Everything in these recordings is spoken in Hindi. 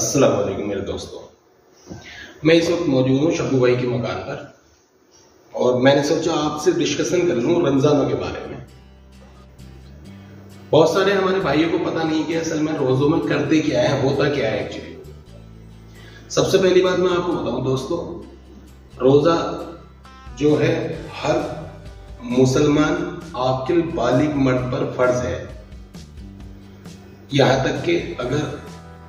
अस्सलाम वालेकुम मेरे दोस्तों, मैं इस वक्त मौजूद हूँ शब्बू भाई के मकान पर और मैंने सोचा आपसे डिस्कशन कर लूँ रमजानों के बारे में। बहुत सारे हमारे भाइयों को पता नहीं कि असल में रोजों में करते क्या है, होता क्या है एक्चुअली। सबसे पहली बात मैं आपको बताऊं दोस्तों, रोजा जो है हर मुसलमान आकिल बालिग मर्द पर फर्ज है। यहां तक कि अगर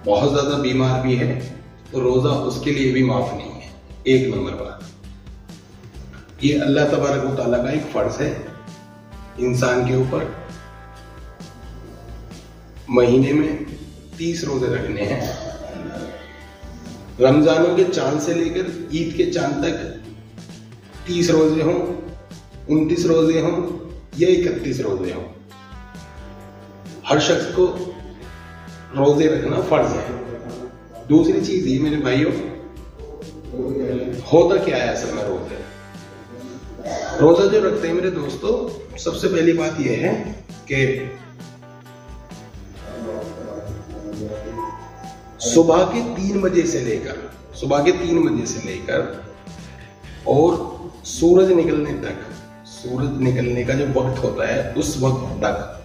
बहुत ज्यादा बीमार भी है तो रोजा उसके लिए भी माफ नहीं है। एक नंबर बात, ये अल्लाह तबारक व तआला का एक फर्ज है इंसान के ऊपर। महीने में 30 रोजे रखने हैं। रमजानों के चांद से लेकर ईद के चांद तक 30 रोजे हों, 29 रोजे हों या 31 रोजे हों, हर शख्स को रोजे रखना फर्ज है। दूसरी चीज ये मेरे भाइयों, होता क्या है असल में रोजे? रोजा जो रखते हैं मेरे दोस्तों, सबसे पहली बात यह है कि सुबह के 3 बजे से लेकर और सूरज निकलने का जो वक्त होता है उस वक्त तक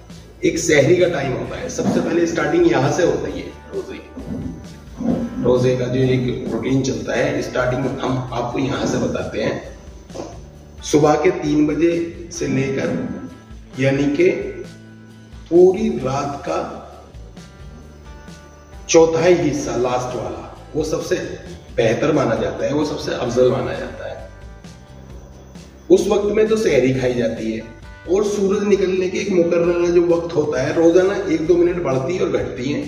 एक सहरी का टाइम होता है। सबसे पहले स्टार्टिंग यहां से होती है। रोजे का जो एक रूटीन चलता है, स्टार्टिंग हम आपको यहां से बताते हैं। सुबह के 3 बजे से लेकर यानी कि पूरी रात का चौथाई हिस्सा, लास्ट वाला, वो सबसे बेहतर माना जाता है, वो सबसे अफजल माना जाता है। उस वक्त में तो सहरी खाई जाती है और सूरज निकलने के एक मुकर्रर जो वक्त होता है, रोजाना 1-2 मिनट बढ़ती और घटती है,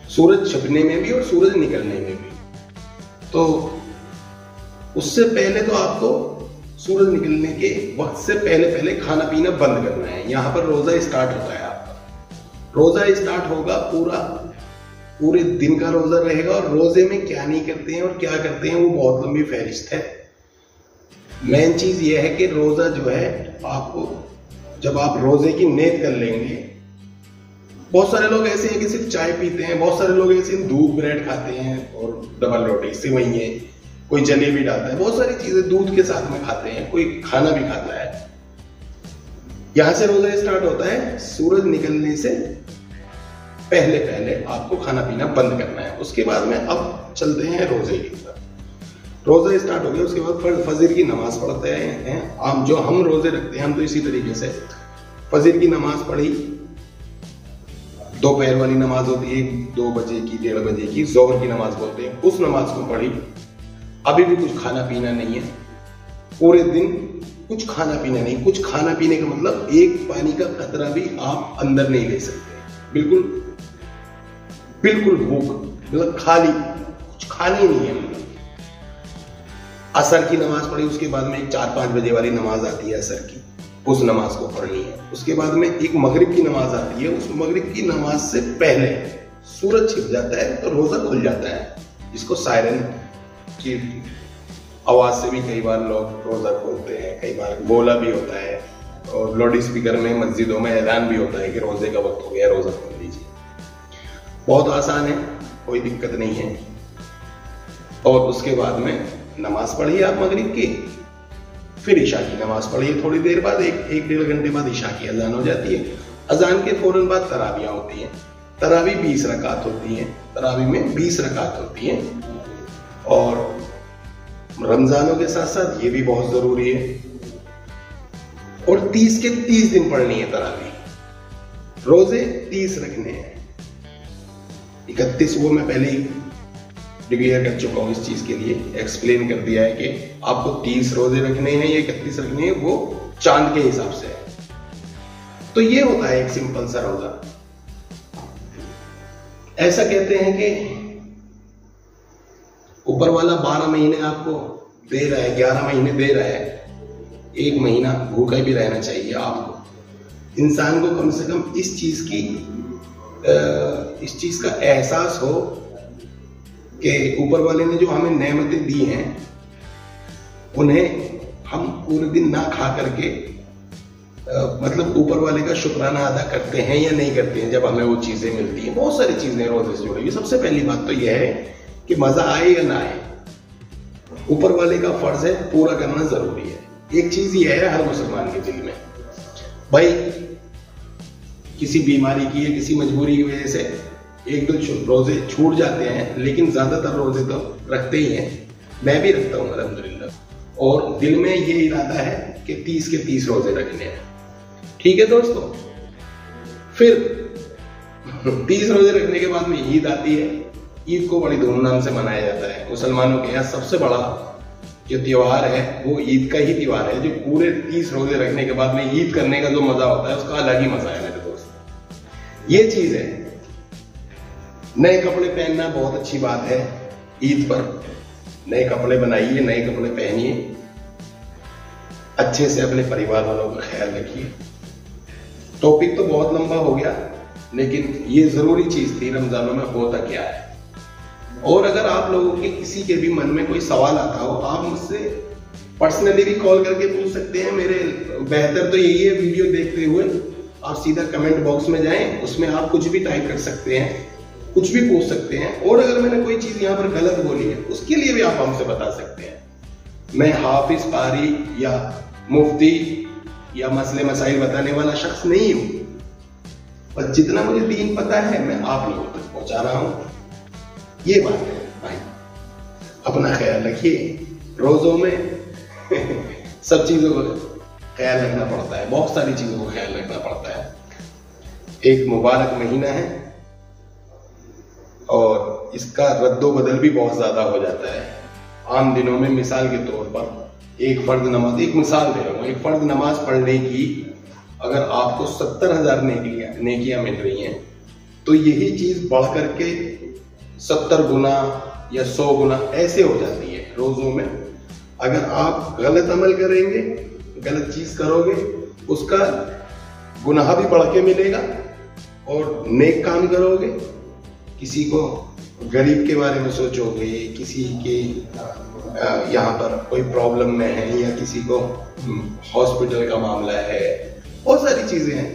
सूरज छपने में भी और सूरज निकलने में भी। तो उससे पहले तो आपको सूरज निकलने के वक्त से पहले खाना पीना बंद करना है। यहां पर रोजा स्टार्ट होता है आपका। रोजा स्टार्ट होगा, पूरे दिन का रोजा रहेगा और रोजे में क्या नहीं करते हैं और क्या करते हैं वो बहुत लंबी फहरिस्त है। मेन चीज ये है कि रोजा जो है आपको, जब आप रोजे की नियत कर लेंगे, बहुत सारे लोग ऐसे हैं कि सिर्फ चाय पीते हैं, बहुत सारे लोग ऐसे दूध ब्रेड खाते हैं और डबल रोटी, सेवइयां, कोई जलेबी डालता है, बहुत सारी चीजें दूध के साथ में खाते हैं, कोई खाना भी खाता है। यहां से रोजा स्टार्ट होता है। सूरज निकलने से पहले आपको खाना पीना बंद करना है। उसके बाद में अब चलते हैं रोजे की तरफ। रोजा स्टार्ट हो गया, उसके बाद फजर की नमाज पढ़ते हैं। जो हम रोजे रखते हैं, हम तो इसी तरीके से फजर की नमाज पढ़ी, दोपहर वाली नमाज होती है 2 बजे की, 1:30 बजे की, जोहर की नमाज बोलते हैं, उस नमाज को पढ़ी। अभी भी कुछ खाना पीना नहीं है, पूरे दिन कुछ खाना पीना नहीं। कुछ खाना पीने का मतलब एक पानी का कतरा भी आप अंदर नहीं ले सकते। बिल्कुल भूख, मतलब खाली, कुछ खाना ही नहीं है। असर की नमाज पढ़ी, उसके बाद में एक 4-5 बजे वाली नमाज आती है असर की, उस नमाज को पढ़नी है। उसके बाद में एक मगरिब की नमाज आती है, उस मगरिब की नमाज से पहले सूरज छिप जाता है तो रोजा खुल जाता है, जिसको सायरन की आवाज से भी कई बार लोग रोजा खोलते हैं, कई बार बोला भी होता है और लाउड स्पीकर में मस्जिदों में ऐलान भी होता है कि रोजे का वक्त हो गया, रोजा खोल लीजिए। बहुत आसान है, कोई दिक्कत नहीं है। और उसके बाद में नमाज पढ़िए आप मगरिब की, फिर ईशा की नमाज पढ़िए। थोड़ी देर बाद, 1-1.5 घंटे बाद ईशा की अजान हो जाती है। अजान के फौरन बाद तरावियां होती हैं। तरावी 20 रकात होती हैं। तरावी में 20 रकात होती हैं और रमजानों के साथ साथ ये भी बहुत जरूरी है। और 30 के 30 दिन पढ़नी है तरावी। रोजे 30 रखने हैं। 31 वो मैं पहले ही डिक्लेयर कर चुका हूं, इस चीज के लिए एक्सप्लेन कर दिया है कि आपको 30 रोजे रखने हैं या 31 रखने हैं, वो चांद के हिसाब से है। तो ये होता है एक सिंपल सा रोजा। ऐसा कहते हैं कि ऊपर वाला 12 महीने आपको दे रहा है, 11 महीने दे रहा है, 1 महीना भूखा भी रहना चाहिए आपको। इंसान को कम से कम इस चीज का एहसास हो कि ऊपर वाले ने जो हमें नेमतें दी हैं, उन्हें हम पूरे दिन ना खा करके मतलब ऊपर वाले का शुक्राना अदा करते हैं या नहीं करते हैं जब हमें वो चीजें मिलती हैं। बहुत सारी चीजें रोजे से जुड़ी हुई। सबसे पहली बात तो यह है कि मजा आए या ना आए, ऊपर वाले का फर्ज है, पूरा करना जरूरी है। एक चीज ये है हर मुसलमान के दिल में, भाई किसी बीमारी की या किसी मजबूरी की वजह से एक दो रोजे छूट जाते हैं, लेकिन ज्यादातर रोजे तो रखते ही हैं। मैं भी रखता हूँ अल्हम्दुलिल्लाह, और दिल में ये इरादा है कि 30 के 30 रोजे रखने हैं। ठीक है दोस्तों, फिर 30 रोजे रखने के बाद में ईद आती है। ईद को बड़ी धूमधाम से मनाया जाता है। मुसलमानों के यहाँ सबसे बड़ा जो त्योहार है वो ईद का ही त्योहार है, जो पूरे 30 रोजे रखने के बाद में ईद करने का जो मजा होता है उसका अलग ही मजा है मेरे दोस्त। ये चीज है। नए कपड़े पहनना बहुत अच्छी बात है। ईद पर नए कपड़े बनाइए, नए कपड़े पहनिए, अच्छे से अपने परिवार वालों का ख्याल रखिए। टॉपिक तो बहुत लंबा हो गया, लेकिन ये जरूरी चीज थी रमजानों में होता क्या है। और अगर आप लोगों के किसी के भी मन में कोई सवाल आता हो, आप मुझसे पर्सनली भी कॉल करके पूछ सकते हैं। मेरे बेहतर तो यही है, वीडियो देखते हुए आप सीधा कमेंट बॉक्स में जाएं, उसमें आप कुछ भी टाइप कर सकते हैं, कुछ भी पूछ सकते हैं। और अगर मैंने कोई चीज यहाँ पर गलत बोली है उसके लिए भी आप हमसे बता सकते हैं। मैं हाफिज, कारी या मुफ्ती या मसले मसाइल बताने वाला शख्स नहीं हूं, पर जितना मुझे दीन पता है मैं आप लोगों तक पहुंचा रहा हूं। ये बात है भाई, अपना ख्याल रखिए। रोजों में सब चीजों का ख्याल रखना पड़ता है, बहुत सारी चीजों का ख्याल रखना पड़ता है। एक मुबारक महीना है और इसका रद्दो बदल भी बहुत ज्यादा हो जाता है। आम दिनों में मिसाल के तौर पर एक फर्द नमाज, एक मिसाल दे रहा हूं, एक फर्द नमाज पढ़ने की अगर आपको 70,000 नेकियां मिल रही हैं, तो यही चीज बढ़ करके 70 गुना या 100 गुना ऐसे हो जाती है रोजों में। अगर आप गलत अमल करेंगे, गलत चीज करोगे, उसका गुनाह भी बढ़ के मिलेगा। और नेक काम करोगे, किसी को गरीब के बारे में सोचोगे, किसी के यहाँ पर कोई प्रॉब्लम में है या किसी को हॉस्पिटल का मामला है, बहुत सारी चीजें हैं।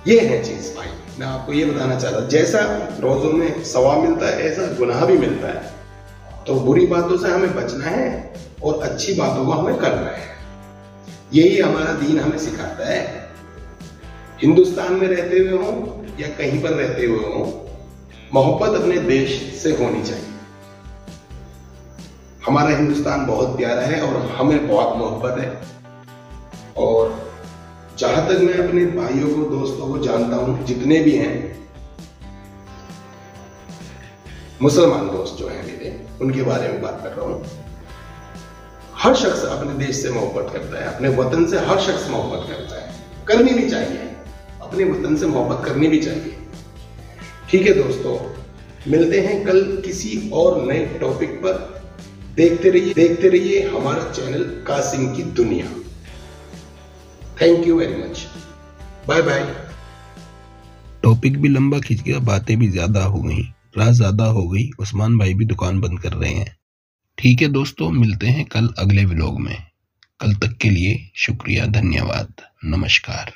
ये है चीज भाई, मैं आपको ये बताना चाह रहा। जैसा रोजों में सवाब मिलता है ऐसा गुनाह भी मिलता है। तो बुरी बातों से हमें बचना है और अच्छी बातों को हमें करना है। यही हमारा दीन हमें सिखाता है। हिंदुस्तान में रहते हुए हो या कहीं पर रहते हुए हो, मोहब्बत अपने देश से होनी चाहिए। हमारा हिंदुस्तान बहुत प्यारा है और हमें बहुत मोहब्बत है। और जहां तक मैं अपने भाइयों को, दोस्तों को जानता हूं, जितने भी हैं मुसलमान दोस्त जो हैं मेरे, उनके बारे में बात कर रहा हूं। हर शख्स अपने देश से मोहब्बत करता है, अपने वतन से हर शख्स मोहब्बत करता है। करनी भी चाहिए, अपने वतन से मोहब्बत करनी भी चाहिए। ठीक है दोस्तों, मिलते हैं कल किसी और नए टॉपिक पर। देखते रहिए हमारा चैनल कासिम की दुनिया। Thank you very much, bye bye. Topic भी लंबा खींच गया, बातें भी ज्यादा हो गई, रात ज्यादा हो गई, उस्मान भाई भी दुकान बंद कर रहे हैं। ठीक है दोस्तों, मिलते हैं कल अगले व्लॉग में। कल तक के लिए शुक्रिया, धन्यवाद, नमस्कार।